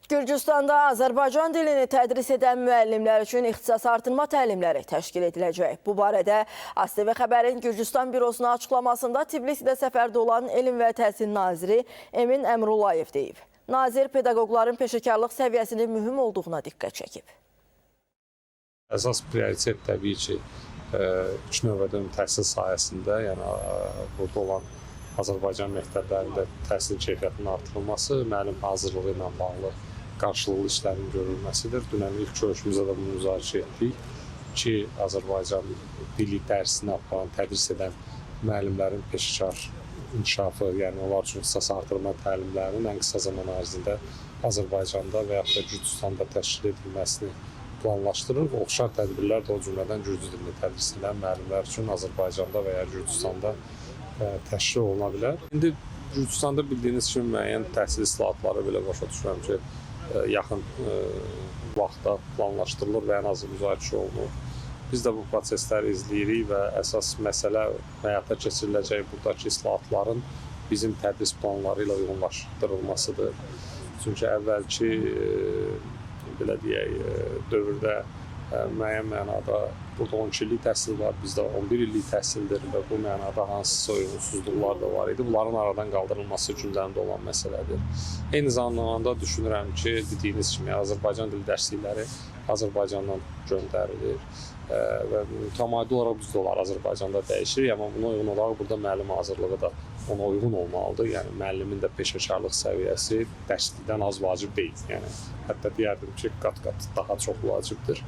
Gürcüstanda Azərbaycan dilini tədris edən müəllimlər üçün ixtisas artırma təlimləri təşkil ediləcək. Bu barədə ASTV Xəbərin Gürcüstan bürosuna açıqlamasında Tbilisidə səfərdə olan Elm və Təhsil naziri Emin Əmrullayev deyib. Nazir pedaqoqların peşəkarlıq səviyyəsinin mühüm olduğuna diqqət çəkib. Əsas prioritet təbii ki, ilk növbədə təhsil sahəsində, yəni burada olan Azərbaycan məktəblərində təhsil keyfiyyətinin artırılması, müəllim hazırlığı ilə bağlı qarşılıqlı işlərin görülməsidir. Dünən ilk görüşümüzdə də bunu müzakirə etdik ki, Azərbaycan dili dərsinə aparan, tədris edən müəllimlərin peşəkar inkişafı, yəni onlar üçün ixtisas artırma təlimlərinin ən qısa zaman ərzində Azərbaycanda və yaxud da Gürcüstanda təşkil edilməsini planlaşdırır. Oxşar tədbirlər də o cümlədən Gürcü dilini tədris edən müəllimlər üçün Azərbaycanda və ya Gürcüstanda təşkil oluna bilər. İndi Gürcüstanda bildiyiniz kimi müəyyən təhsil islahatları belə başa düşürəm ki, yaxın vaxtda planlaşdırılır və ən azı müzakirə olunur. Biz də bu prosesləri izləyirik və əsas məsələ həyata keçiriləcək buradakı islahatların bizim tədris planları ilə uyğunlaşdırılmasıdır. Çünki əvvəlki belə deyək, dövrdə müəyyən mənada burada 12 illik təhsil var, bizdə 11 illik təhsildir və bu mənada hansısa uyğunsuzluqlar da var idi. Bunların aradan qaldırılması gündəmdə olan məsələdir. Eyni zamanda düşünürəm ki, dediyiniz kimi Azərbaycan dili dərslikləri Azərbaycandan göndərilir və mütəmadi olaraq bizdə olar Azərbaycanda dəyişir, amma buna uyğun olaraq burada müəllim hazırlığı da ona uyğun olmalıdır. Yəni müəllimin də peşəkarlıq səviyyəsi dərslikdən az vacib deyil. Yəni hətta deyərdim ki, qat-qat daha çox vacibdir.